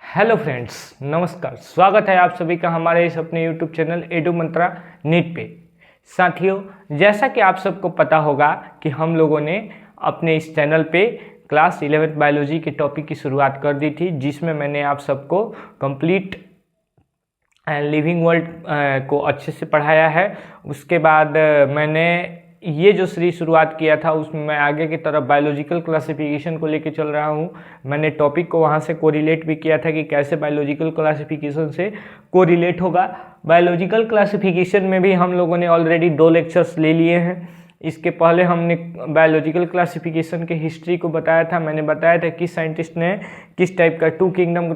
Hello friends, नमस्कार। स्वागत है आप सभी का हमारे इस अपने यूट्यूब चैनल एडू मंत्रा नीट पे। साथियों, जैसा कि आप सबको पता होगा कि हम लोगों ने अपने इस चैनल पे क्लास 11th बायोलॉजी के टॉपिक की शुरुआत कर दी थी, जिसमें मैंने आप सबको कंप्लीट लिविंग वर्ल्ड को अच्छे से पढ़ाया है। उसके बाद मैंने ये जो सीरीज शुरुआत किया था उसमें मैं आगे की तरफ बायोलॉजिकल क्लासिफिकेशन को लेके चल रहा हूँ। मैंने टॉपिक को वहाँ से कोरिलेट भी किया था कि कैसे बायोलॉजिकल क्लासिफिकेशन से कोरिलेट होगा। बायोलॉजिकल क्लासिफिकेशन में भी हम लोगों ने ऑलरेडी 2 लेक्चर्स ले लिए हैं। इसके पहले हमने बायोलॉजिकल क्लासिफिकेशन के हिस्ट्री को बताया था। मैंने बताया था कि साइंटिस्ट ने किस टाइप का टू किंगडम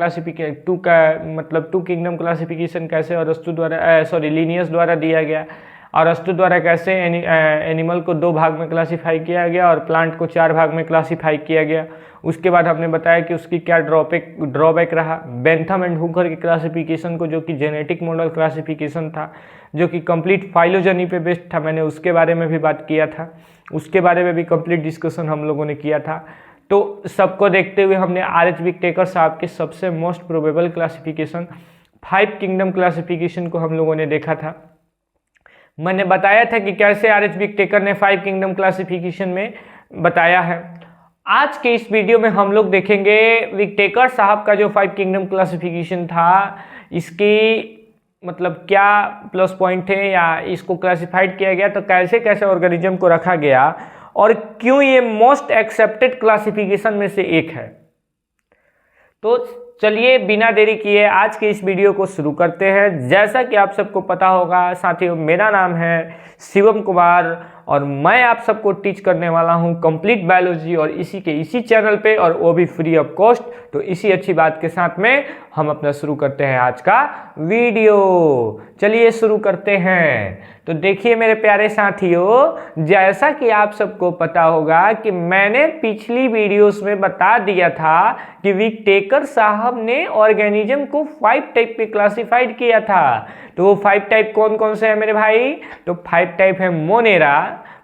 क्लासिफिकेशन कैसे अरस्तु द्वारा लिनियस द्वारा दिया गया, अरस्तु द्वारा कैसे एनिमल को 2 भाग में क्लासिफाई किया गया और प्लांट को 4 भाग में क्लासिफाई किया गया। उसके बाद हमने बताया कि उसकी क्या ड्रॉबैक रहा। बेंथम एंड हुकर की क्लासिफिकेशन को, जो कि जेनेटिक मॉडल क्लासिफिकेशन था, जो कि कंप्लीट फाइलोजेनी पे बेस्ड था, मैंने उसके बारे में भी बात किया था। उसके बारे में भी कंप्लीट डिस्कशन हम लोगों ने किया था। तो सबको देखते हुए हमने आर.एच. विक्टेकर साहब के सबसे most probable classification 5 kingdom classification को हम लोगों ने देखा था। मैंने बताया था कि कैसे आर.एच. विक्टेकर ने 5 किंगडम क्लासिफिकेशन में बताया है। आज के इस वीडियो में हम लोग देखेंगे विक्टेकर साहब का जो 5 किंगडम क्लासिफिकेशन था, इसकी मतलब क्या प्लस पॉइंट है या इसको क्लासिफाइड किया गया तो कैसे कैसे ऑर्गेनिज्म को रखा गया और क्यों ये मोस्ट एक्सेप्टेड क्लासिफिकेशन में से एक है। तो चलिए बिना देरी किए आज के इस वीडियो को शुरू करते हैं। जैसा कि आप सबको पता होगा साथियों, मेरा नाम है शिवम कुमार और मैं आप सबको टीच करने वाला हूं कंप्लीट बायोलॉजी और इसी चैनल पे, और वो भी फ्री ऑफ कॉस्ट। तो इसी अच्छी बात के साथ में हम अपना शुरू करते हैं आज का वीडियो। चलिए शुरू करते हैं। तो देखिए मेरे प्यारे साथियों, जैसा कि आप सबको पता होगा कि मैंने पिछली वीडियोस में बता दिया था कि विक्टेकर साहब ने ऑर्गेनिज्म को 5 टाइप पे क्लासिफाइड किया था। तो वो 5 टाइप कौन कौन से हैं मेरे भाई? तो 5 टाइप है मोनेरा,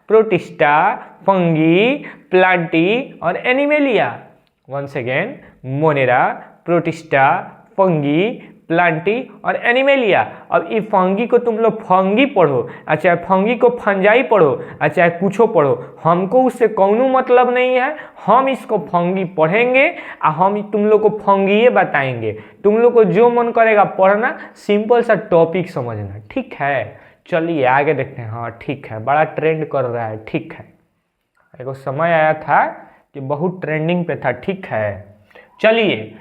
प्रोटिस्टा, फंगी, प्लांटी और Animalia. Once again, Monera, Protista, Fungi, Plantae और एनिमेलिया। अब ये फंगी को तुम लोग फंगी पढ़ो, चाहे फंगी को फंजाई पढ़ो, चाहे कुछो पढ़ो, हमको उससे कौनो मतलब नहीं है। हम इसको फंगी पढ़ेंगे और हम तुम लोग को फंगी बताएंगे। तुम लोग को जो मन करेगा पढ़ना, सिंपल सा टॉपिक समझना, ठीक है। चलिए आगे देखते हैं। हाँ ठीक है, बड़ा ट्रेंड कर रहा है, ठीक है। एक समय आया था कि बहुत ट्रेंडिंग पे था, ठीक है। चलिए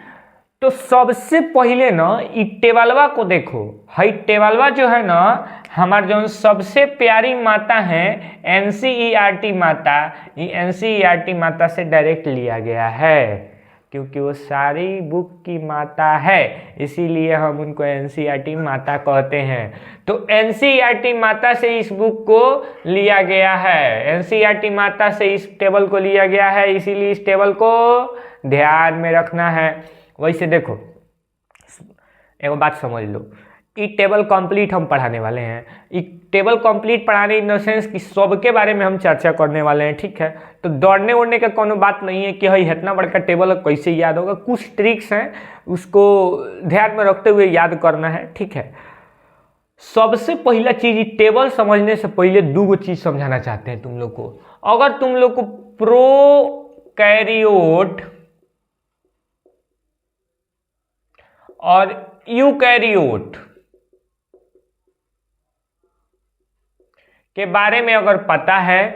तो सबसे पहले ना ई टेबलवा को देखो। हाई टेबलवा जो है ना, हमार जो सबसे प्यारी माता है एनसीईआरटी माता, ये एनसीईआरटी माता से डायरेक्ट लिया गया है, क्योंकि वो सारी बुक की माता है, इसीलिए हम उनको एनसीईआरटी माता कहते हैं। तो एनसीईआरटी माता से इस बुक को लिया गया है, एनसीईआरटी माता से इस टेबल को लिया गया है, इसीलिए इस टेबल को ध्यान में रखना है। वैसे देखो, एक बात समझ लो, ये टेबल कंप्लीट हम पढ़ाने वाले हैं। ये टेबल कंप्लीट पढ़ाने इन द सेंस कि सबके बारे में हम चर्चा करने वाले हैं, ठीक है। तो दौड़ने उड़ने का कोनो बात नहीं है कि भाई इतना बड़का टेबल कैसे याद होगा। कुछ ट्रिक्स हैं, उसको ध्यान में रखते हुए याद करना है, ठीक है। सबसे पहला चीज, टेबल समझने से पहले 2 चीज समझाना चाहते हैं तुम लोग को। अगर तुम लोग को प्रोकैरियोट और यूकैरियोट के बारे में अगर पता है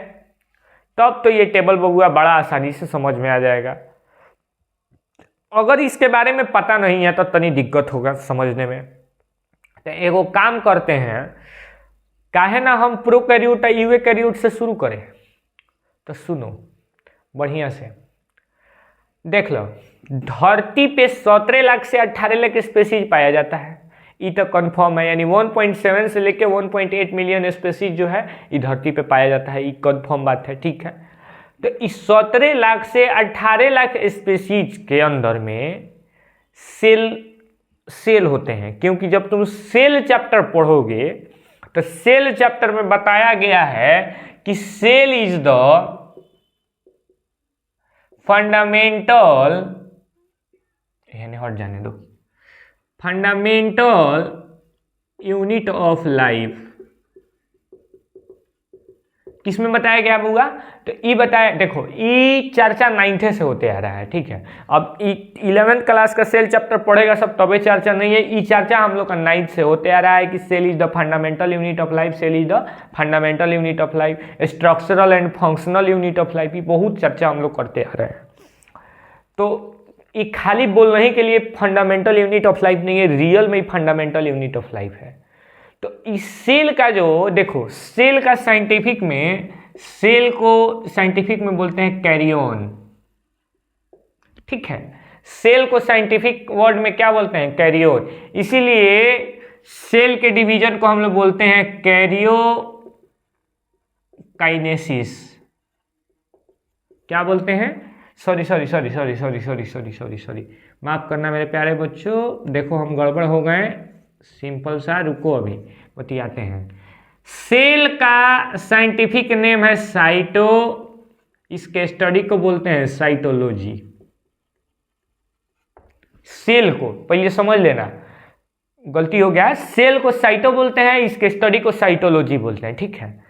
तब तो ये टेबल बबुआ बड़ा आसानी से समझ में आ जाएगा। अगर इसके बारे में पता नहीं है तो तनी दिक्कत होगा समझने में। तो एगो काम करते हैं, काहे ना हम प्रोकैरियोट और यूकैरियोट से शुरू करें। तो सुनो बढ़िया से, देख लो, धरती पे 17 लाख से 18 लाख स्पेसीज पाया जाता है, ये तो कंफर्म है। यानी 1.7 से लेके 1.8 मिलियन स्पेसीज जो है ये धरती पे पाया जाता है, ये कंफर्म बात है, ठीक है। तो इस 17 लाख से 18 लाख स्पेसीज के अंदर में सेल होते हैं, क्योंकि जब तुम सेल चैप्टर पढ़ोगे तो सेल चैप्टर में बताया गया है कि सेल इज द फंडामेंटल, यानी हट जाने दो, फंडामेंटल यूनिट ऑफ लाइफ किसमें बताया गया होगा? तो ई बताया, देखो ई चर्चा 9th से होते आ रहा है, ठीक है। अब 11th क्लास का सेल चैप्टर पढ़ेगा सब, तबे चर्चा नहीं है। ई चर्चा हम लोग का 9th से होते आ रहा है कि cell is the fundamental unit of life, cell is the fundamental unit of life, structural and functional unit of life, ये बहुत चर्चा हम लोग करते आ रहे हैं। तो ये खाली बोलने के लिए फंडामेंटल यूनिट ऑफ लाइफ नहीं है, रियल में फंडामेंटल यूनिट ऑफ लाइफ है। तो इस सेल का जो, देखो सेल का साइंटिफिक में, सेल को साइंटिफिक में बोलते हैं कैरियन, ठीक है। सेल को साइंटिफिक वर्ड में क्या बोलते हैं? कैरियन। इसीलिए सेल के डिवीजन को हम लोग बोलते हैं कैरियोकाइनेसिस। क्या बोलते हैं? सॉरी, माफ करना मेरे प्यारे बच्चों, देखो हम गड़बड़ हो गए, सिंपल सा, रुको अभी बतियाते हैं। सेल का साइंटिफिक नेम है साइटो, इसके स्टडी को बोलते हैं साइटोलॉजी। सेल को पहले समझ लेना, गलती हो गया, सेल को साइटो बोलते हैं, इसके स्टडी को साइटोलॉजी बोलते हैं, ठीक है।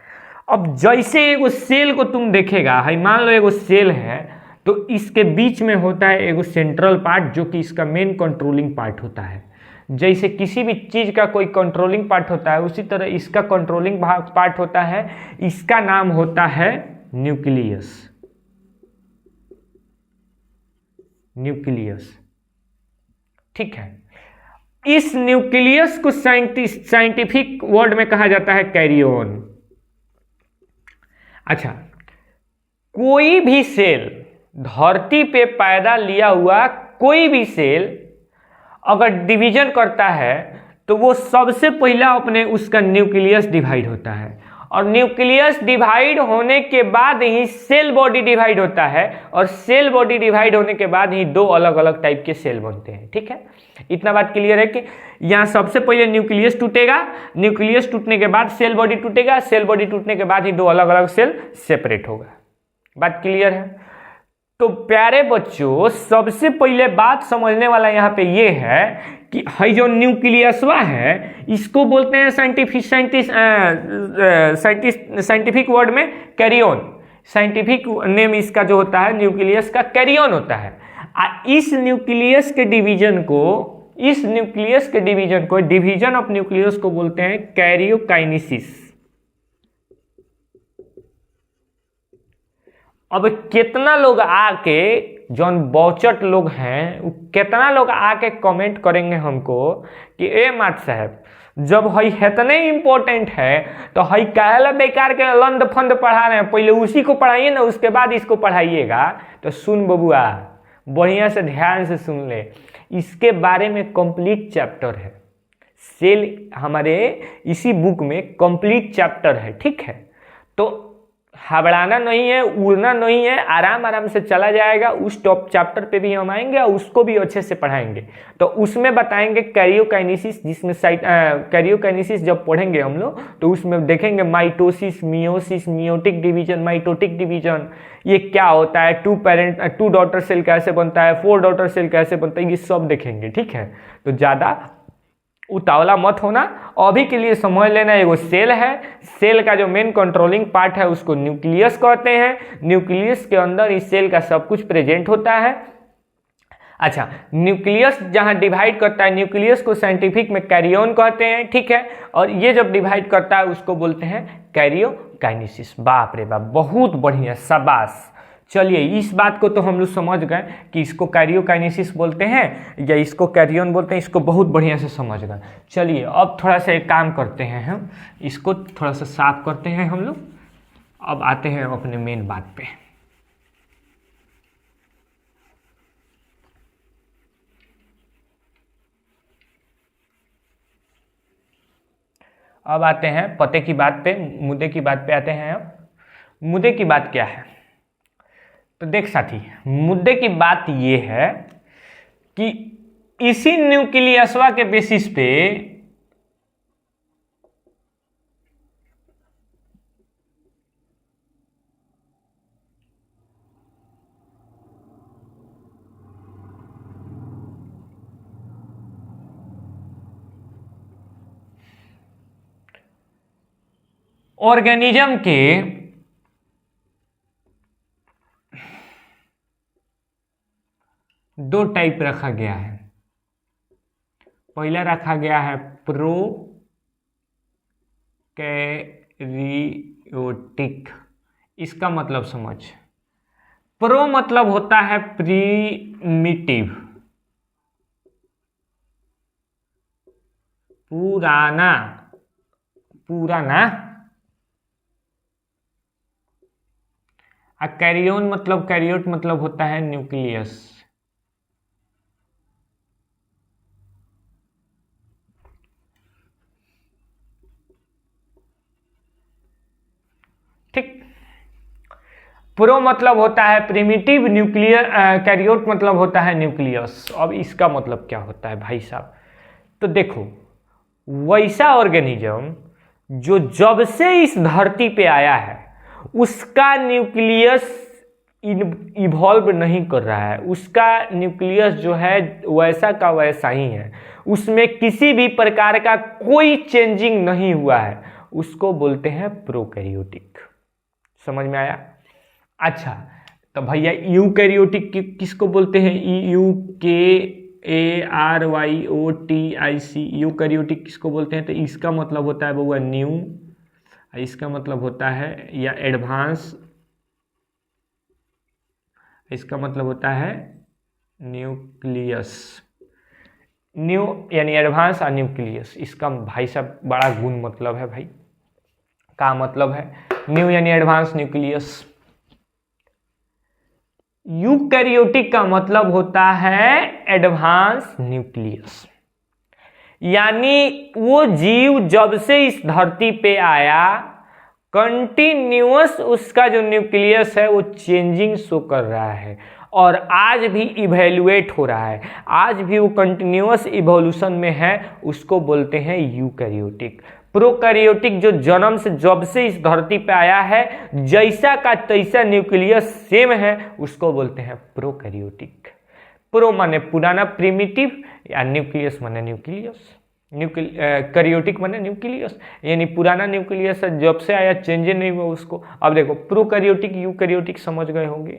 अब जैसे एगो सेल को तुम देखेगा, है मान लो एगो सेल है, तो इसके बीच में होता है एगो सेंट्रल पार्ट जो कि इसका मेन कंट्रोलिंग पार्ट होता है। जैसे किसी भी चीज का कोई कंट्रोलिंग पार्ट होता है, उसी तरह इसका कंट्रोलिंग पार्ट होता है, इसका नाम होता है न्यूक्लियस। न्यूक्लियस, ठीक है। इस न्यूक्लियस को साइंटिफिक वर्ड में कहा जाता है कैरियन। अच्छा, कोई भी सेल, धरती पे पैदा लिया हुआ कोई भी सेल अगर डिवीजन करता है तो वो सबसे पहला अपने उसका न्यूक्लियस डिवाइड होता है, और न्यूक्लियस डिवाइड होने के बाद ही सेल बॉडी डिवाइड होता है, और सेल बॉडी डिवाइड होने के बाद ही दो अलग अलग टाइप के सेल बनते हैं, ठीक है। इतना बात क्लियर है कि यहाँ सबसे पहले न्यूक्लियस टूटेगा, न्यूक्लियस टूटने के बाद सेल बॉडी टूटेगा, सेल बॉडी टूटने के बाद ही दो अलग अलग सेल सेपरेट होगा। बात क्लियर है? तो प्यारे बच्चों, सबसे पहले बात समझने वाला यहाँ पे ये है कि है जो न्यूक्लियसवा है, इसको बोलते हैं साइंटिफिक वर्ड में कैरियन। साइंटिफिक नेम इसका जो होता है न्यूक्लियस का कैरियन होता है। इस न्यूक्लियस के डिवीजन को डिवीजन ऑफ न्यूक्लियस को बोलते हैं कैरियोकाइनेसिस। अब कितना लोग आके, जौन बौचट लोग हैं, कितना लोग आके कमेंट करेंगे हमको कि ए माट साहब, जब हई इतने इम्पोर्टेंट है तो हई काहेला बेकार के लंद फंद पढ़ा रहे हैं, पहले उसी को पढ़ाइए ना, उसके बाद इसको पढ़ाइएगा। तो सुन बबुआ, बढ़िया से ध्यान से सुन ले, इसके बारे में कंप्लीट चैप्टर है। सेल हमारे इसी बुक में कंप्लीट चैप्टर है, ठीक है। तो घबराना नहीं है, उड़ना नहीं है, आराम आराम से चला जाएगा। उस टॉप चैप्टर पे भी हम आएंगे और उसको भी अच्छे से पढ़ाएंगे। तो उसमें बताएंगे कैरियोकाइनेसिस, जिसमें कैरियोकाइनेसिस जब पढ़ेंगे हम लोग तो उसमें देखेंगे mitosis, meiosis, meiotic division, mitotic division, ये क्या होता है, टू डॉटर सेल कैसे बनता है, 4 डॉटर सेल कैसे बनता है, ये सब देखेंगे, ठीक है। तो ज़्यादा उतावला मत होना, अभी के लिए समझ लेना एगो सेल है, सेल का जो मेन कंट्रोलिंग पार्ट है उसको न्यूक्लियस कहते हैं। न्यूक्लियस के अंदर इस सेल का सब कुछ प्रेजेंट होता है। अच्छा, न्यूक्लियस जहां डिवाइड करता है, न्यूक्लियस को साइंटिफिक में कैरियन कहते हैं, ठीक है। और ये जब डिवाइड करता है उसको बोलते हैं कैरियोकाइनेसिस। बाप रे बाप, बहुत बढ़िया, शाबाश। चलिए, इस बात को तो हम लोग समझ गए कि इसको कैरियोकाइनेसिस बोलते हैं या इसको कैरियन बोलते हैं, इसको बहुत बढ़िया से समझ गए। चलिए, अब थोड़ा सा एक काम करते हैं, हम इसको थोड़ा सा साफ करते हैं हम लोग। अब आते हैं अपने मेन बात पे। अब आते हैं पते की बात पे, मुद्दे की बात पे आते हैं। अब मुद्दे की बात क्या है? तो देख साथी, मुद्दे की बात ये है कि इसी न्यूक्लियसवा के बेसिस पे ऑर्गेनिज्म के दो टाइप रखा गया है। पहला रखा गया है प्रोकैरियोटिक। इसका मतलब समझ, प्रो मतलब होता है प्रीमिटिव, पुराना, पुराना। कैरियोन मतलब, कैरियोट मतलब होता है न्यूक्लियस। ठीक, प्रो मतलब होता है प्रिमिटिव, न्यूक्लियर, कैरियोट मतलब होता है न्यूक्लियस। अब इसका मतलब क्या होता है भाई साहब? तो देखो, वैसा ऑर्गेनिज्म जो जब से इस धरती पे आया है उसका न्यूक्लियस इवॉल्व नहीं कर रहा है, उसका न्यूक्लियस जो है वैसा का वैसा ही है, उसमें किसी भी प्रकार का कोई चेंजिंग नहीं हुआ है, उसको बोलते हैं प्रोकैरियोटिक। समझ में आया? अच्छा, तो भैया यूकैरियोटिक किसको बोलते हैं? यूकैरियोटिक, यूकैरियोटिक किसको बोलते हैं? तो इसका मतलब होता है बउआ न्यू, इसका मतलब होता है या एडवांस, इसका मतलब होता है न्यूक्लियस। न्यू यानी एडवांस और न्यूक्लियस, इसका भाई साहब बड़ा गुण मतलब है भाई। का मतलब है न्यू यानी एडवांस, न्यूक्लियस। यूकैरियोटिक का मतलब होता है एडवांस न्यूक्लियस, यानी वो जीव जब से इस धरती पे आया कंटिन्यूअस उसका जो न्यूक्लियस है वो चेंजिंग शो कर रहा है और आज भी इवैल्यूएट हो रहा है, आज भी वो कंटिन्यूअस इवोल्यूशन में है, उसको बोलते हैं यूकैरियोटिक। प्रोकैरियोटिक जो जन्म से जब से इस धरती पे आया है जैसा का तैसा न्यूक्लियस सेम है, उसको बोलते हैं प्रोकैरियोटिक। प्रो माने पुराना प्रिमिटिव, या न्यूक्लियस माने न्यूक्लियस, कैरियोटिक माने न्यूक्लियस, यानी पुराना न्यूक्लियस जब से आया चेंज नहीं हुआ उसको। अब देखो प्रोकैरियोटिक यूकैरियोटिक समझ गए होंगे,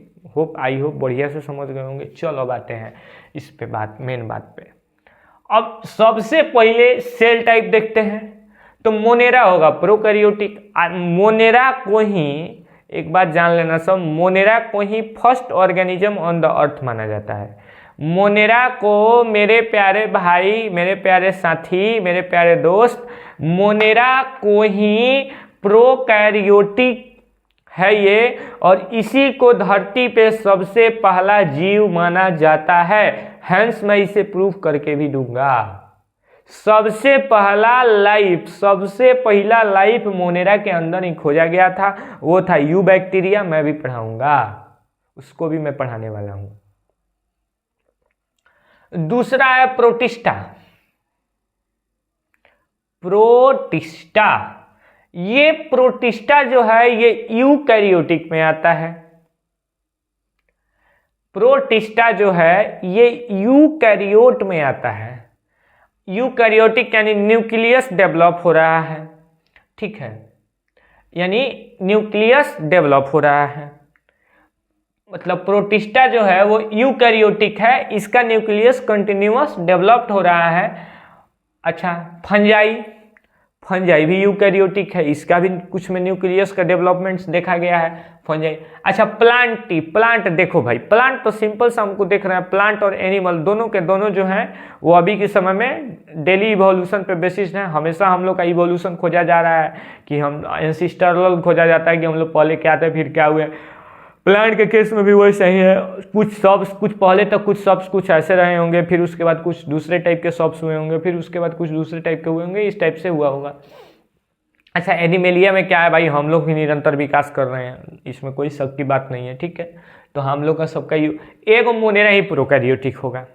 आई होप बढ़िया से समझ गए होंगे। चलो अब आते हैं इस पे बात, मेन बात पे। अब सबसे पहले सेल टाइप देखते हैं, तो मोनेरा होगा प्रोकैरियोटिक। मोनेरा को ही एक बात जान लेना सब, मोनेरा को ही first organism on the earth माना जाता है। मोनेरा को मेरे प्यारे भाई, मेरे प्यारे साथी, मेरे प्यारे दोस्त, मोनेरा को ही प्रोकैरियोटिक है ये, और इसी को धरती पे सबसे पहला जीव माना जाता है। हेंस मैं इसे प्रूव करके भी दूंगा। सबसे पहला लाइफ, सबसे पहला लाइफ मोनेरा के अंदर ही खोजा गया था, वो था यू बैक्टीरिया। मैं भी पढ़ाऊंगा, उसको भी मैं पढ़ाने वाला हूं। दूसरा है प्रोटिस्टा। प्रोटिस्टा, ये प्रोटिस्टा जो है ये यूकैरियोटिक में आता है। प्रोटिस्टा जो है ये यूकैरियोट में आता है। यूकैरियोटिक यानी न्यूक्लियस डेवलप हो रहा है, ठीक है, यानी न्यूक्लियस डेवलप हो रहा है, मतलब प्रोटिस्टा जो है वो यूकैरियोटिक है, इसका न्यूक्लियस कंटिन्यूअस डेवलप्ड हो रहा है। अच्छा, फंजाई, फंजाई भी यूकैरियोटिक है, इसका भी कुछ में न्यूक्लियस का डेवलपमेंट्स देखा गया है, फंजाई। अच्छा, प्लांटी, प्लांट देखो भाई, प्लांट तो सिंपल सा हमको देख रहे हैं, प्लांट और एनिमल दोनों के दोनों जो हैं वो अभी के समय में डेली इवोल्यूशन पे बेसिस है। हमेशा हम लोग का इवोल्यूशन खोजा जा रहा है कि हम एंसिस्टरल खोजा जाता है कि हम लोग पहले क्या थे फिर क्या हुए। प्लांट के केस में भी वही सही है, कुछ सब्स, कुछ पहले तक कुछ सब्स कुछ ऐसे रहे होंगे, फिर उसके बाद कुछ दूसरे टाइप के सब्स हुए होंगे, फिर उसके बाद कुछ दूसरे टाइप के हुए होंगे, इस टाइप से हुआ होगा। अच्छा, एनिमेलिया में क्या है भाई, हम लोग भी निरंतर विकास कर रहे हैं, इसमें कोई शक की बात नहीं है, ठीक है। तो हम लोग का सबका एक मोनेरा ही प्रोकैरियोटिक होगा।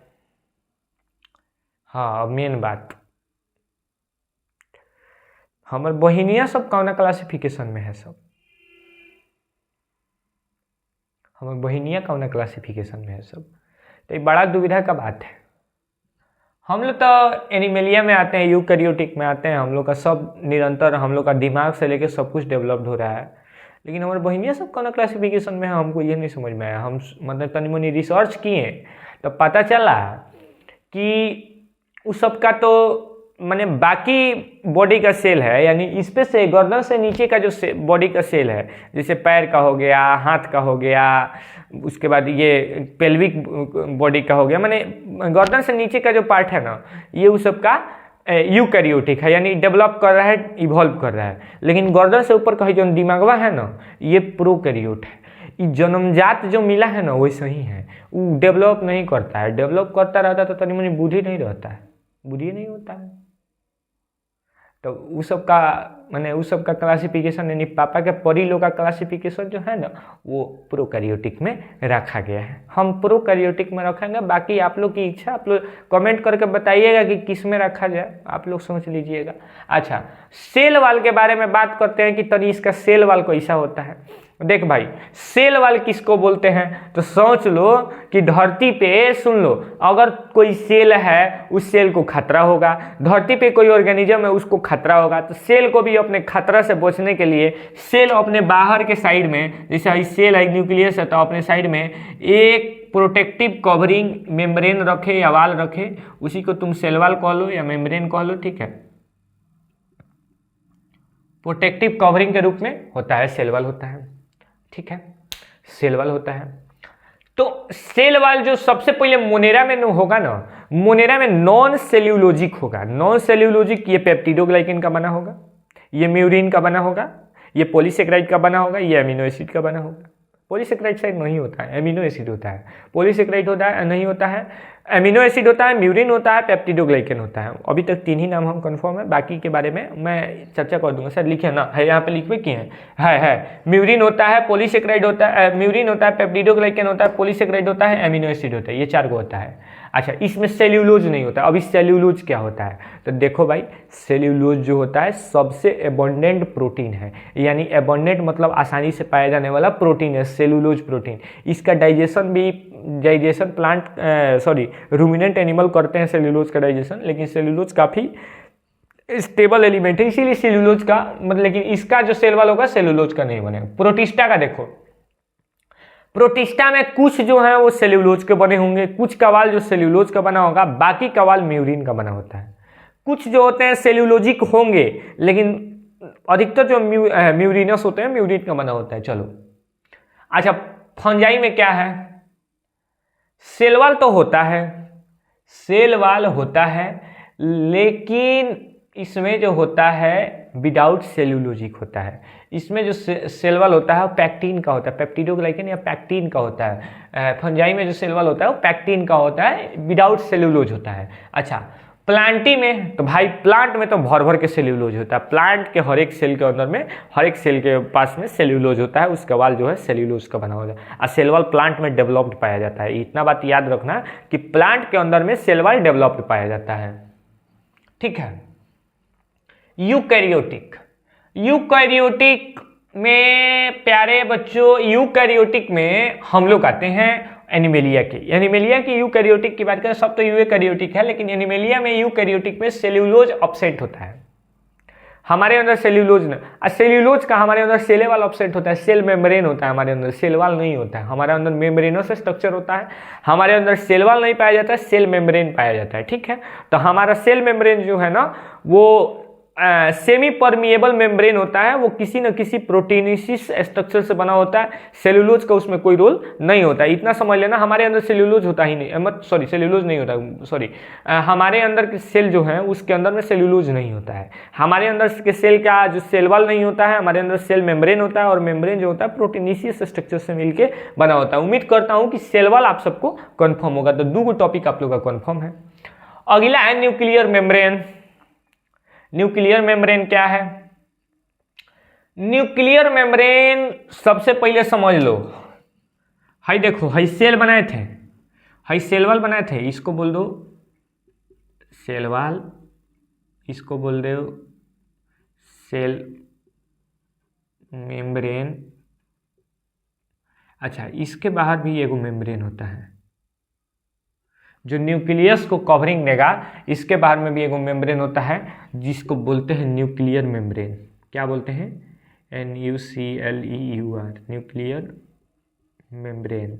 हाँ, मेन बात, हमारे बहिनिया सब कौन क्लासिफिकेशन में है? सब हमारे बहिनिया कौन क्लासिफिकेशन में है सब? तो ये बड़ा दुविधा का बात है। हम लोग तो एनिमेलिया में आते हैं, यूकैरियोटिक में आते हैं, हम लोग का सब निरंतर, हम लोग का दिमाग से लेके सब कुछ डेवलप्ड हो रहा है। लेकिन हमारे बहनिया सब कौन क्लासिफिकेशन में है, हमको ये नहीं समझ में आया। हम मतलब तनी मनी रिसर्च किए तो पता चला कि उस सब का तो माने बाकी बॉडी का सेल है, यानी इस पे से गर्दन से नीचे का जो बॉडी का सेल है, जैसे पैर का हो गया, हाथ का हो गया, उसके बाद ये पेल्विक बॉडी का हो गया, माने गर्दन से नीचे का जो पार्ट है ना, ये उस सब का यूकैरियोटिक है, यानी डेवलप कर रहा है, इवॉल्व कर रहा है। लेकिन गर्दन से ऊपर का जो दिमागवा है ना, ये प्रोकैरियोट है। ये जन्मजात जो मिला है ना वैसे ही है, वो डेवलप नहीं करता है। डेवलप करता रहता तो तनी मनी बुद्धि नहीं रहता है, बुद्धि नहीं होता है। तो उस सब का माने उस सब का क्लासिफिकेशन, यानी पापा के परी लोग का क्लासिफिकेशन जो है ना, वो प्रोकैरियोटिक में रखा गया है। हम प्रोकैरियोटिक में रखेंगे, बाकी आप लोग की इच्छा, आप लोग कमेंट करके बताइएगा कि किस में रखा जाए, आप लोग सोच लीजिएगा। अच्छा, सेल वाल के बारे में बात करते हैं कि तनी इसका सेल वाल कैसा होता है। देख भाई, सेल वाल किसको बोलते हैं, तो सोच लो कि धरती पे, सुन लो, अगर कोई सेल है उस सेल को खतरा होगा, धरती पे कोई ऑर्गेनिज्म है उसको खतरा होगा, तो सेल को भी अपने खतरा से बचने के लिए सेल अपने बाहर के साइड में, जैसे सेल है न्यूक्लियस है, तो अपने साइड में एक प्रोटेक्टिव कवरिंग मेम्ब्रेन रखे या वाल रखे, उसी को तुम सेल वाल कह लो या मेम्ब्रेन कह लो, ठीक है। प्रोटेक्टिव कवरिंग के रूप में होता है सेल वाल, होता है, ठीक है, सेल वाल होता है। तो सेल वाल जो सबसे पहले मोनेरा में होगा ना, मोनेरा में नॉन सेल्यूलोजिक होगा। नॉन सेल्यूलोजिक, ये पेप्टिडोग्लाइकेन का बना होगा, ये म्यूरिन का बना होगा, ये पॉलीसेकेराइड का बना होगा, ये अमीनो एसिड का बना होगा। पॉलीसेकेराइड शायद नहीं होता है, अमीनो एसिड होता है। पॉलीसेकेराइड होता है नहीं होता है, अमीनो एसिड होता है, म्यूरिन होता है, पेप्टिडोग्लाइकेन होता है। अभी तक 3 ही नाम हम कंफर्म है, बाकी के बारे में मैं चर्चा कर दूंगा। सर लिखे ना, है यहाँ पे लिखवे किए हैं, है म्यूरिन होता है, पॉलीसेकेराइड होता है, म्यूरिन होता है, पेप्टिडोग्लाइकेन होता है, पॉलीसेकेराइड होता है, अमीनो एसिड होता है, ये 4 को होता है। अच्छा, इसमें सेल्यूलोज नहीं होता। अभी सेल्यूलोज क्या होता है, तो देखो भाई, सेल्यूलोज जो होता है सबसे एबंडेंट प्रोटीन है, यानी एबंडेंट मतलब आसानी से पाया जाने वाला प्रोटीन है सेल्यूलोज प्रोटीन। इसका डाइजेशन प्लांट रूमिनेंट एनिमल करते हैं सेल्यूलोज का डाइजेशन, लेकिन सेल्यूलोज काफ़ी स्टेबल एलिमेंट है, इसीलिए सेल्यूलोज का मतलब, लेकिन इसका जो सेल वाल होगा सेल्यूलोज का नहीं बनेगा। प्रोटिस्टा का देखो, प्रोटिस्टा में कुछ जो है वो सेल्यूलोज के बने होंगे, कुछ कवाल जो सेल्यूलोज का बना होगा, बाकी कवाल म्यूरिन का बना होता है। कुछ जो होते हैं सेल्यूलोजिक होंगे, लेकिन अधिकतर जो म्यूरिनस होते हैं म्यूरिन का बना होता है। चलो अच्छा, फंजाई में क्या है, सेल वाल तो होता है, सेल वाल होता है, लेकिन इसमें जो होता है विदाउट सेल्यूलोजिक होता है। इसमें जो सेल वाल होता है वो पैक्टिन का होता है, पेप्टिडोग्लाइकेन या पैक्टिन का होता है। फंजाई में जो सेल वाल होता है वो पैक्टिन का होता है, विदाउट सेल्यूलोज होता है। अच्छा, प्लांटी में, तो भाई प्लांट में तो भर भर के सेल्यूलोज होता है। प्लांट के हर एक सेल के अंदर में, हर एक सेल के पास में सेल्यूलोज होता है, उसका वाल जो है सेल्यूलोज का बना होता है। और सेल वाल प्लांट में डेवलप्ड पाया जाता है। इतना बात याद रखना कि प्लांट के अंदर में सेल वाल डेवलप्ड पाया जाता है, ठीक है। यूकैरियोटिक, यूकैरियोटिक में प्यारे बच्चों, यूकैरियोटिक में हम लोग आते हैं एनिमेलिया की। एनिमेलिया की यूकैरियोटिक की बात करें, सब तो यूकैरियोटिक है, लेकिन एनिमेलिया में यूकैरियोटिक में सेल्यूलोज अपसेट होता है। हमारे अंदर सेल्यूलोज न, सेल्यूलोज का हमारे अंदर सेले वाल अपसेट होता है, सेल मेम्ब्रेन होता है हमारे अंदर, सेल वाल नहीं होता है। हमारे अंदर मेम्ब्रेनस स्ट्रक्चर होता है, हमारे अंदर सेल वाल नहीं पाया जाता है, सेल मेम्ब्रेन पाया जाता है, ठीक है। तो हमारा सेल मेम्ब्रेन जो है ना, वो सेमी परमिएबल मेम्ब्रेन होता है, वो किसी न किसी प्रोटीनिसिस स्ट्रक्चर से बना होता है। सेल्यूलोज का उसमें कोई रोल नहीं होता है, इतना समझ लेना। हमारे अंदर सेल्यूलोज होता ही नहीं, सेल्यूलोज नहीं होता, हमारे अंदर के सेल जो है उसके अंदर में सेल्यूलोज नहीं होता है। हमारे अंदर के सेल का जो सेल वाल नहीं होता है, हमारे अंदर सेल मेम्ब्रेन होता है, और मेम्ब्रेन जो होता है प्रोटीनिसिस स्ट्रक्चर से मिलकर बना होता है। उम्मीद करता हूं कि सेल वाल आप सबको कन्फर्म होगा। तो 2 टॉपिक आप लोग का कन्फर्म है। अगला है न्यूक्लियर मेम्ब्रेन। न्यूक्लियर मेम्ब्रेन क्या है? न्यूक्लियर मेम्ब्रेन सबसे पहले समझ लो, हाई देखो, हाई सेल बनाए थे, हाई सेल वाल बनाए थे, इसको बोल दो सेल वाल, इसको बोल दो सेल मेम्ब्रेन। अच्छा, इसके बाहर भी एगो मेम्ब्रेन होता है, जो न्यूक्लियस को कवरिंग देगा, इसके बाहर में भी एक मेम्ब्रेन होता है जिसको बोलते हैं न्यूक्लियर मेम्ब्रेन। क्या बोलते हैं? NuClear, न्यूक्लियर मेम्ब्रेन,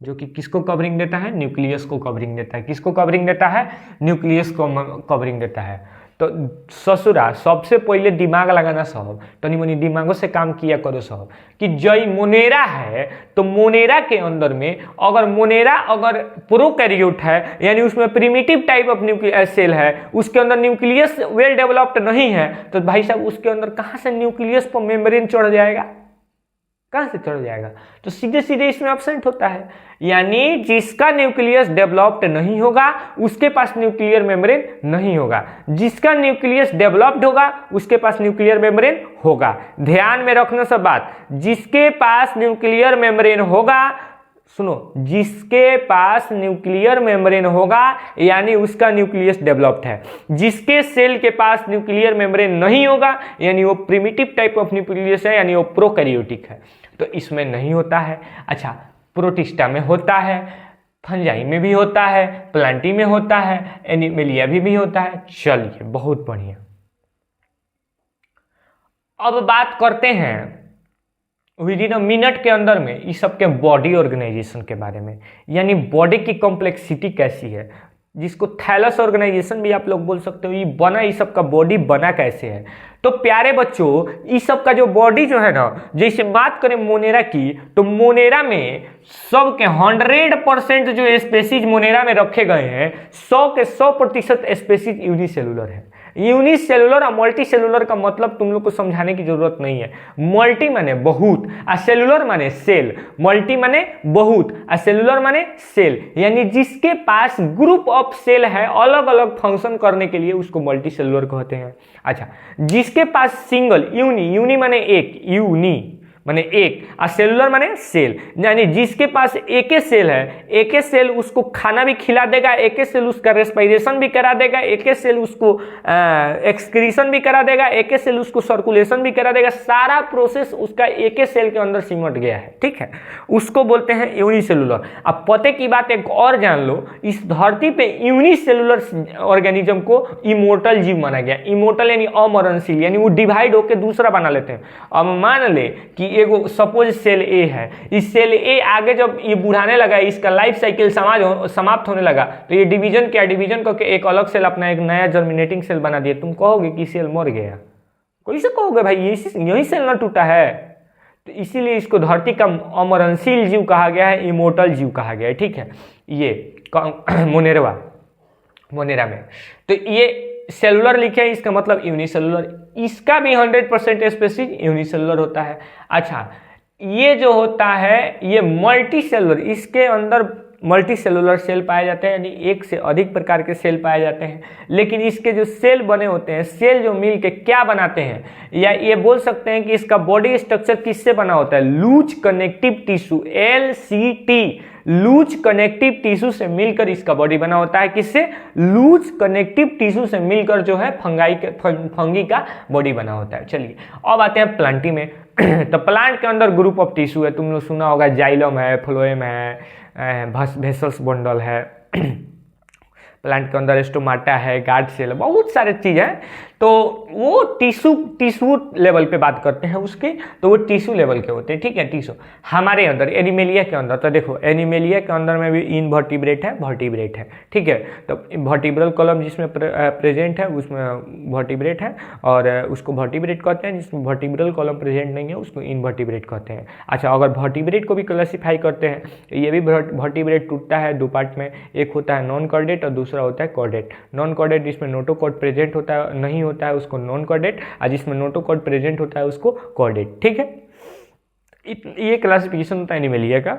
जो कि किसको कवरिंग देता है? न्यूक्लियस को कवरिंग देता है। किसको कवरिंग देता है? न्यूक्लियस को कवरिंग देता है। तो ससुरा सबसे पहले दिमाग लगाना साहब, तनी मनी दिमागों से काम किया करो साहब, कि जय मोनेरा है तो मोनेरा के अंदर में अगर मोनेरा अगर प्रोकैरियोट है, यानी उसमें primitive type of nucleus cell है, उसके अंदर न्यूक्लियस वेल डेवलप्ड नहीं है, तो भाई साहब उसके अंदर कहाँ से न्यूक्लियस पर मेम्ब्रेन चढ़ जाएगा? कहाँ से चढ़ जाएगा? तो सीधे सीधे इसमें एब्सेंट होता है, यानी जिसका न्यूक्लियस डेवलप्ड नहीं होगा उसके पास न्यूक्लियर मेम्ब्रेन नहीं होगा, जिसका न्यूक्लियस डेवलप्ड होगा उसके पास न्यूक्लियर मेम्ब्रेन होगा। ध्यान में रखना सब बात, जिसके पास न्यूक्लियर मेम्ब्रेन होगा, सुनो, जिसके पास न्यूक्लियर मेम्ब्रेन होगा यानी उसका न्यूक्लियस डेवलप्ड है, जिसके सेल के पास न्यूक्लियर मेम्ब्रेन नहीं होगा यानी वो प्रिमिटिव टाइप ऑफ न्यूक्लियस है, यानी वो प्रोकैरियोटिक है। तो इसमें नहीं होता है। अच्छा, प्रोटिस्टा में होता है, फंजाई में भी होता है, प्लांटी में होता है, एनिमेलिया भी होता है। चलिए, बहुत बढ़िया। अब बात करते हैं विद इन अ मिनट के अंदर में इस सब के बॉडी ऑर्गेनाइजेशन के बारे में, यानी बॉडी की कॉम्प्लेक्सिटी कैसी है, जिसको थैलस ऑर्गेनाइजेशन भी आप लोग बोल सकते हो। ये बना, इस सब का बॉडी बना कैसे है? तो प्यारे बच्चों, इस सब का जो बॉडी जो है ना, जैसे बात करें मोनेरा की, तो मोनेरा में सब के 100% जो स्पेसीज मोनेरा में रखे गए हैं, 100 के 100% स्पेसीज यूनिसेलुलर है। यूनिसेलुलर और मल्टी सेलुलर का मतलब तुम लोग को समझाने की जरूरत नहीं है। मल्टी माने बहुत और सेलुलर माने सेल, मल्टी माने बहुत और सेलुलर माने सेल, यानी जिसके पास ग्रुप ऑफ सेल है अलग अलग फंक्शन करने के लिए, उसको मल्टी सेलुलर कहते हैं। अच्छा, जिसके पास सिंगल, यूनी माने एक, यूनी माने एक और सेलुलर माने सेल, यानी जिसके पास एक सेल है, एक सेल उसको खाना भी खिला देगा, एक सेल उसका रेस्पिरेशन भी करा देगा, एक सेल उसको एक्सक्रीशन भी करा देगा, एक सेल उसको सर्कुलेशन भी करा देगा। सारा प्रोसेस उसका एक सेल के अंदर सिमट गया है, ठीक है, उसको बोलते हैं यूनिसेलुलर। अब पते की बात एक और जान लो, इस धरती पे यूनिसेलुलर ऑर्गेनिज्म को इमोर्टल जीव माना गया। इमोर्टल यानी अमरणशील, यानी वो डिवाइड होकर दूसरा बना लेते हैं। अब मान ले कि एगो सपोज सेल ए है, इस सेल ए आगे जब ये बुढ़ाने लगा, इसका लाइफ साइकिल समाप्त होने लगा, तो ये डिवीजन क्या, डिवीजन करके एक अलग सेल, अपना एक नया जर्मिनेटिंग सेल बना दिया। तुम कहोगे कि सेल मर गया, कैसे कहोगे भाई, यही सेल ना टूटा है? तो इसीलिए इसको धरती का अमरणशील जीव कहा गया है, इमोर्टल जीव कहा गया है, ठीक है। ये मोनेरा में तो ये सेलुलर लिखे हैं, इसका मतलब यूनिसेलुलर। इसका भी 100% स्पेसीज यूनिसेलुलर होता है। अच्छा, ये जो होता है ये मल्टी सेलुलर, इसके अंदर मल्टी सेलुलर सेल पाए जाते हैं, यानी एक से अधिक प्रकार के सेल पाए जाते हैं। लेकिन इसके जो सेल बने होते हैं, सेल जो मिल के क्या बनाते हैं, या ये बोल सकते हैं कि इसका बॉडी स्ट्रक्चर किससे बना होता है? Loose connective tissue, LCT, loose connective tissue से मिलकर इसका बॉडी बना होता है। किससे? लूज कनेक्टिव टिश्यू से मिलकर जो है फंगी का बॉडी बना होता है। चलिए, अब आते हैं प्लांटी में। तो प्लांट के अंदर ग्रुप ऑफ टिश्यू है, तुम लोग सुना होगा, जाइलम है, फ्लोएम है, वेसल्स बंडल है, प्लांट के अंदर स्टोमाटा है, गार्ड सेल, बहुत सारे चीज है। तो वो टिश्यू लेवल पे बात करते हैं उसके, तो वो टिश्यू लेवल के होते हैं, ठीक है। टिश्यू हमारे अंदर एनिमेलिया के अंदर, तो देखो एनिमेलिया के अंदर में भी इनवर्टिब्रेट है, वर्टिब्रेट है, ठीक है। तो वर्टिब्रल कॉलम जिसमें प्रेजेंट है उसमें वर्टिब्रेट है, और उसको वर्टिब्रेट कहते हैं। जिसमें वर्टिब्रल कॉलम प्रेजेंट नहीं है उसको इनवर्टिब्रेट कहते हैं। अच्छा, अगर वर्टिब्रेट को भी क्लासीफाई करते हैं तो ये भी वर्टिब्रेट टूटता है दो पार्ट में, एक होता है नॉन कॉर्डेट और दूसरा होता है कॉर्डेट। नॉन कॉर्डेट जिसमें नोटोकॉर्ड प्रेजेंट होता है नहीं होता है उसको नॉन कॉर्डेट, और जिसमें नोटोकॉर्ड प्रेजेंट होता है उसको कॉर्डेट, ठीक है। ये क्लासिफिकेशन होता है एनिमेलिया का।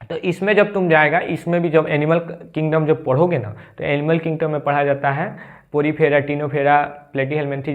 तो इसमें जब तुम जाएगा, इसमें भी जब एनिमल किंगडम जब पढ़ोगे ना, तो एनिमल किंगडम में पढ़ा जाता है porifera, ctenophora, platyhelminthes,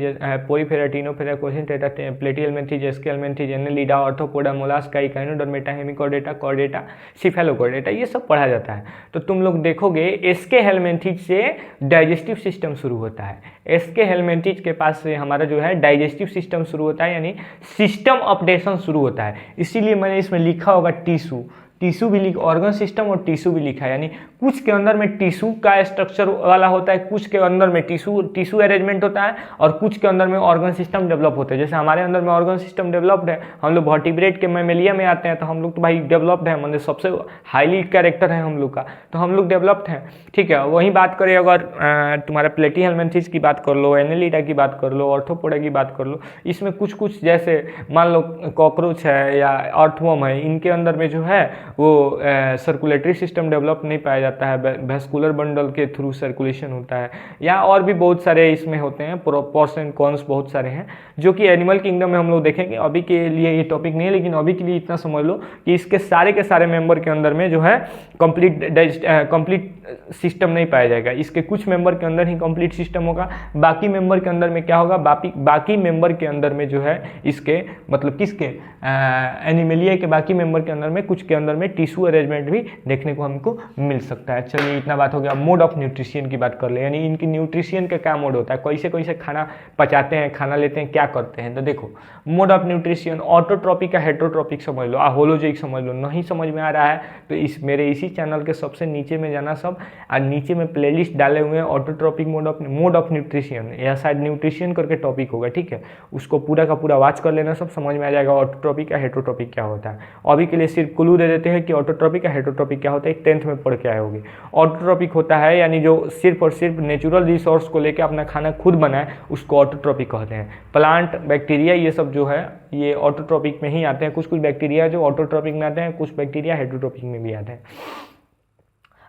porifera, ctenophora, coelenterata, platyhelminthes, aschelminthes, annelida, arthropoda, mollusca, echinodermata, hemichordata, chordata, cephalochordata, ये सब पढ़ा जाता है। तो तुम लोग देखोगे एस्केहेलमिन्थीज से डाइजेस्टिव सिस्टम शुरू होता है। एस्केहेलमिन्थीज के पास से हमारा जो है डाइजेस्टिव सिस्टम शुरू होता है, यानी सिस्टम अपडेशन शुरू होता है। इसीलिए मैंने इसमें लिखा होगा टिश्यू। टिश्यू भी ऑर्गन सिस्टम और टिश्यू भी लिखा है, यानी कुछ के अंदर में टिश्यू का स्ट्रक्चर वाला होता है, कुछ के अंदर में टिश्यू अरेंजमेंट होता है और कुछ के अंदर में ऑर्गन सिस्टम डेवलप होते हैं। जैसे हमारे अंदर में ऑर्गन सिस्टम डेवलप्ड है, हम लोग वर्टिब्रेट के मैमेलिया में आते हैं, तो हम लोग तो भाई डेवलप्ड है, मतलब सबसे हाईली कैरेक्टर है हम लोग का, तो हम लोग डेवलप्ड हैं। ठीक है, वही बात करें अगर तुम्हारा प्लेटीहेल्मिन्थेस की बात कर लो, एनेलिडा की बात कर लो, ऑर्थोपोडा की बात कर लो, इसमें कुछ कुछ जैसे मान लो कॉकरोच है या अर्थवर्म है, इनके अंदर में जो है वो सर्कुलेटरी सिस्टम डेवलप नहीं पाया जाता है, वेस्कुलर बंडल के थ्रू सर्कुलेशन होता है, या और भी बहुत सारे इसमें होते हैं, प्रोस एंड कॉन्स बहुत सारे हैं जो कि एनिमल किंगडम में हम लोग देखेंगे। अभी के लिए ये टॉपिक नहीं है, लेकिन अभी के लिए इतना समझ लो कि इसके सारे के सारे मेंबर के अंदर में जो है कंप्लीट सिस्टम नहीं पाया जाएगा। इसके कुछ मेंबर के अंदर ही कंप्लीट सिस्टम होगा, बाकी मेंबर के अंदर में क्या होगा, बाकी मेंबर के अंदर में जो है इसके मतलब किसके एनिमलिया के बाकी मेंबर के अंदर में कुछ के अंदर में टिश्यू अरेंजमेंट भी देखने को हमको मिल सकता है। चलिए इतना बात हो गया। मोड ऑफ न्यूट्रिशन की बात कर ले, यानी इनकी न्यूट्रिशन का क्या मोड होता है, कैसे कैसे खाना पचाते हैं, खाना लेते हैं, क्या करते हैं। तो देखो मोड ऑफ न्यूट्रिशन ऑटोट्रॉपिक का हेटरोट्रॉपिक समझ लो, होलोजोइक समझ लो। नहीं समझ में आ रहा है तो मेरे इसी चैनल के सबसे नीचे में जाना सब, और नीचे में प्लेलिस्ट डाले हुए हैं ऑटोट्रॉपिक मोड ऑफ न्यूट्रिशन, या शायद न्यूट्रिशन करके टॉपिक होगा, ठीक है, उसको पूरा का पूरा वॉच कर लेना, सब समझ में आ जाएगा ऑटोट्रॉपिक या हेटरोट्रॉपिक क्या होता है। अभी के लिए सिर्फ क्लू दे देते हैं कि ऑटोट्रॉपिक या हेटरोट्रॉपिक क्या होता है, 10th में पढ़ के आए होगे। ऑटोट्रॉपिक होता है यानी जो सिर्फ और सिर्फ नेचुरल रिसोर्स को लेकर अपना खाना खुद बनाए, उसको ऑटोट्रॉपिक कहते हैं। प्लांट, बैक्टीरिया, ये सब जो है ये ऑटोट्रॉपिक में ही आते हैं। कुछ कुछ बैक्टीरिया जो ऑटोट्रॉपिक में आते हैं, कुछ बैक्टीरिया हेटरोट्रॉपिक में भी आते हैं।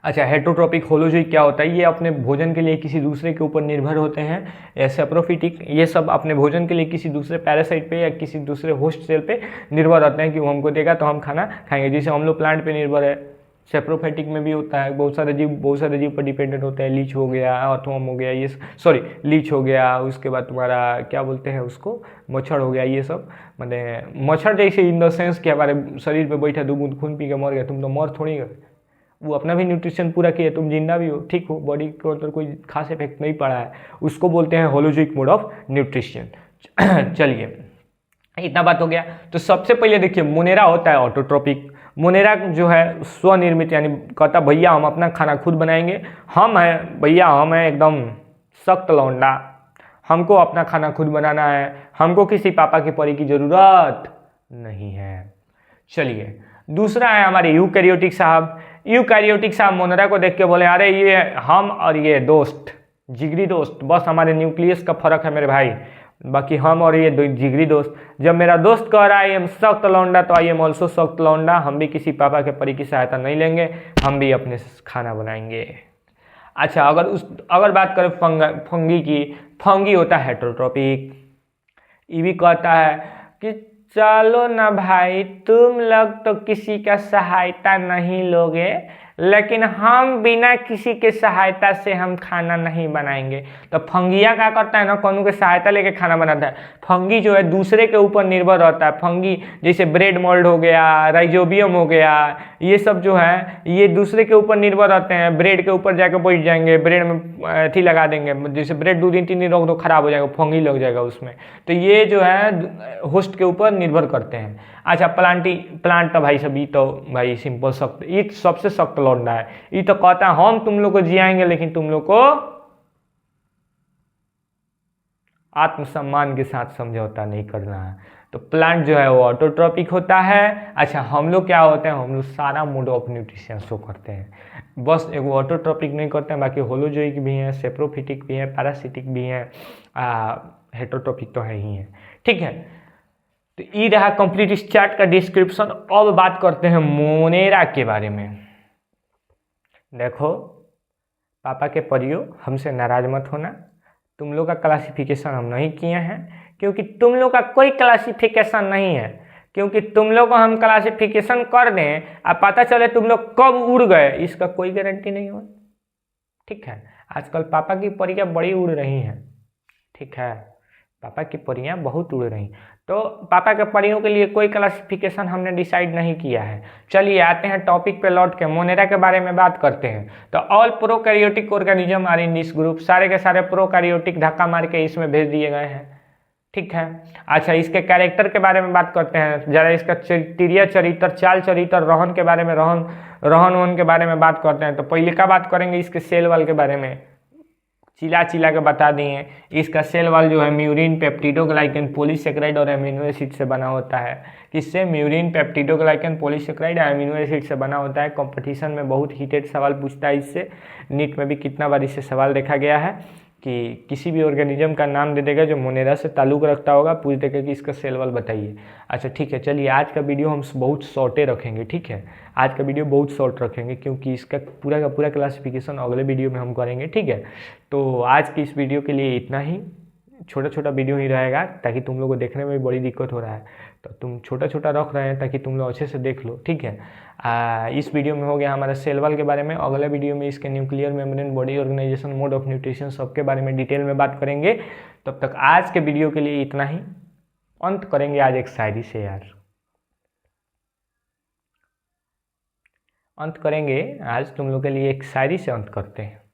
अच्छा, हेटरोट्रॉपिक होलोजोइक क्या होता है, ये अपने भोजन के लिए किसी दूसरे के ऊपर निर्भर होते हैं। सेप्रोफिटिक, ये सब अपने भोजन के लिए किसी दूसरे पैरासाइट पे या किसी दूसरे होस्ट सेल पे निर्भर रहते हैं कि वो हमको देगा तो हम खाना खाएंगे। जैसे हम लोग प्लांट पे निर्भर है, सेप्रोफाइटिक में भी होता है, बहुत सारे जीव पर डिपेंडेंट होते हैं। लीच हो गया, अर्थवर्म हो गया, ये लीच हो गया, उसके बाद तुम्हारा क्या बोलते हैं उसको, मच्छर हो गया, ये सब मतलब मच्छर जैसे इन द सेंस कि हमारे शरीर पे बैठा 2 बूंद खून पी के मर गया, तुम तो मर थोड़ी गए, वो अपना भी न्यूट्रिशन पूरा किया, तुम जिंदा भी हो, ठीक हो, बॉडी के ऊपर कोई खास इफेक्ट नहीं पड़ा है, उसको बोलते हैं होलोजोइक मोड ऑफ न्यूट्रिशन। चलिए इतना बात हो गया। तो सबसे पहले देखिए मोनेरा होता है ऑटोट्रॉपिक। मोनेरा जो है स्वनिर्मित, यानी कहता भैया हम अपना खाना खुद बनाएंगे, हम हैं भैया, हम हैं एकदम सख्त लौंडा, हमको अपना खाना खुद बनाना है, हमको किसी पापा की परी की जरूरत नहीं है। चलिए दूसरा है हमारे यूकैरियोटिक साहब। यूकैरियोटिक साहब मोनेरा को देख के बोले अरे ये हम और ये दोस्त, जिगरी दोस्त, बस हमारे न्यूक्लियस का फर्क है मेरे भाई, बाकी हम और ये जिगरी दोस्त। जब मेरा दोस्त कह रहा है आई एम सख्त लौंडा तो आई एम ऑल्सो सख्त लौंडा, हम भी किसी पापा के परी की सहायता नहीं लेंगे, हम भी अपने खाना बनाएंगे। अच्छा, अगर बात करें फंगी की, फंगी होता है हेटरोट्रॉपिक। ये भी कहता है कि चलो ना भाई, तुम लोग तो किसी का सहायता नहीं लोगे, लेकिन हम बिना किसी के सहायता से हम खाना नहीं बनाएंगे। तो फंगिया क्या करता है ना, कोनो के सहायता लेके खाना बनाता है। फंगी जो है दूसरे के ऊपर निर्भर रहता है। फंगी जैसे ब्रेड मोल्ड हो गया, राइजोबियम हो गया, ये सब जो है ये दूसरे के ऊपर निर्भर रहते हैं। ब्रेड के ऊपर जाकर बैठ जाएंगे, ब्रेड में अथी लगा देंगे, जैसे ब्रेड 2 दिन 3 दिन रख दो खराब हो जाएगा, फंगी लग जाएगा उसमें। तो ये जो है होस्ट के ऊपर निर्भर करते हैं। अच्छा, प्लांट तो भाई सभी तो भाई सिंपल सख्त, ये सबसे सख्त लौंडा है। ये तो कहता है हम तुम लोग को जियाएंगे, लेकिन तुम लोग को आत्मसम्मान के साथ समझौता नहीं करना है। तो प्लांट जो है वो ऑटोट्रॉपिक होता है। अच्छा, हम लोग क्या होते हैं, हम लोग सारा मोड ऑफ न्यूट्रिशन शो करते हैं, बस एगो ऑटोट्रॉपिक नहीं करते हैं, बाकी होलोजोइक भी हैं, सेप्रोफिटिक भी हैं, पैरासिटिक भी हैं, हेटरोट्रॉपिक तो है ही है। ठीक है, तो ये रहा कंप्लीट इस चार्ट का डिस्क्रिप्शन। अब बात करते हैं मोनेरा के बारे में। देखो पापा के परियो, हमसे नाराज मत होना, तुम लोग का क्लासिफिकेशन हम नहीं किए हैं, क्योंकि तुम लोग का कोई क्लासिफिकेशन नहीं है। क्योंकि तुम लोग को हम क्लासिफिकेशन कर दें अब पता चले तुम लोग कब उड़ गए, इसका कोई गारंटी नहीं हो। ठीक है, आजकल पापा की परियां बड़ी उड़ रही हैं। ठीक है, पापा की परियां बहुत उड़ रही, तो पापा के परियों के लिए कोई क्लासिफिकेशन हमने डिसाइड नहीं किया है। चलिए आते हैं टॉपिक पे लौट के, मोनेरा के बारे में बात करते हैं। तो all prokaryotic organism are in this group, सारे के सारे प्रोकैरियोटिक धक्का मार के इसमें भेज दिए गए हैं। ठीक है। अच्छा, इसके कैरेक्टर के बारे में बात करते हैं जरा, इसका चरित्रीय चरित्र, चाल चरित्र, रहन के बारे में, रहन वहन के बारे में बात करते हैं। तो पहले का बात करेंगे इसके सेल वाल के बारे में, चिला के बता दिए। इसका सेल वाल जो है म्यूरिन, पेप्टिडोग्लाइकन, पॉलीसेकेराइड और एमिनो एसिड से बना होता है। किससे? म्यूरिन, पेप्टिडोग्लाइकन, पॉलीसेकेराइड और एमिनो एसिड से बना होता है। कंपटीशन में बहुत हीटेड सवाल पूछता है इससे, नीट में भी कितना बार इससे सवाल देखा गया है कि किसी भी ऑर्गेनिज्म का नाम दे देगा जो मोनेरा से ताल्लुक़ रखता होगा, पूछ देगा कि इसका सेल वाल बताइए। अच्छा ठीक है, चलिए आज का वीडियो हम बहुत शॉर्टे रखेंगे, ठीक है। आज का वीडियो बहुत शॉर्ट रखेंगे क्योंकि इसका पूरा का पूरा क्लासिफिकेशन अगले वीडियो में हम करेंगे, ठीक है। तो आज की इस वीडियो के लिए इतना ही, छोटा छोटा वीडियो ही रहेगा ताकि तुम लोग को देखने में भी बड़ी दिक्कत हो रहा है, तो तुम छोटा छोटा रख रहे हैं ताकि तुम लोग अच्छे से देख लो, ठीक है। इस वीडियो में हो गया हमारा सेल वाल के बारे में। अगले वीडियो में इसके nuclear membrane, body organisation, mode of nutrition, सबके बारे में डिटेल में बात करेंगे। तब तक आज के वीडियो के लिए इतना ही। अंत करेंगे आज एक शायरी से यार, अंत करेंगे आज तुम लोग के लिए एक शायरी से अंत करते हैं।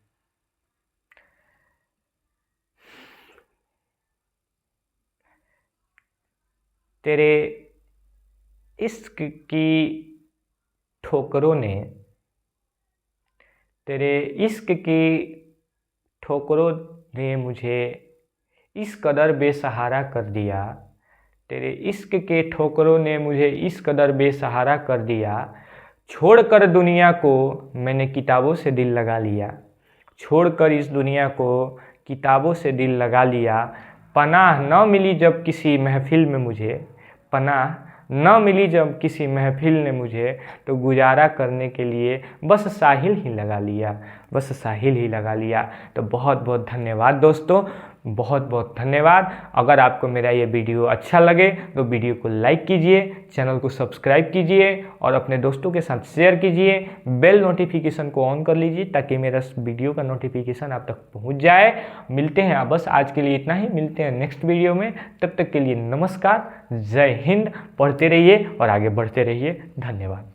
तेरे इश्क की ठोकरों ने, तेरे इश्क की ठोकरों ने मुझे इस कदर बेसहारा कर दिया, तेरे इश्क के ठोकरों ने मुझे इस कदर बेसहारा कर दिया, छोड़कर दुनिया को मैंने किताबों से दिल लगा लिया, छोड़कर इस दुनिया को किताबों से दिल लगा लिया। पनाह न मिली जब किसी महफिल में मुझे, पनाह न मिली जब किसी महफिल ने मुझे, तो गुजारा करने के लिए बस साहिल ही लगा लिया, बस साहिल ही लगा लिया। तो बहुत बहुत धन्यवाद दोस्तों, बहुत बहुत धन्यवाद। अगर आपको मेरा ये वीडियो अच्छा लगे तो वीडियो को लाइक कीजिए, चैनल को सब्सक्राइब कीजिए और अपने दोस्तों के साथ शेयर कीजिए। बेल नोटिफिकेशन को ऑन कर लीजिए ताकि मेरा वीडियो का नोटिफिकेशन आप तक पहुंच जाए। मिलते हैं, बस आज के लिए इतना ही, मिलते हैं नेक्स्ट वीडियो में। तब तक के लिए नमस्कार, जय हिंद। पढ़ते रहिए और आगे बढ़ते रहिए। धन्यवाद।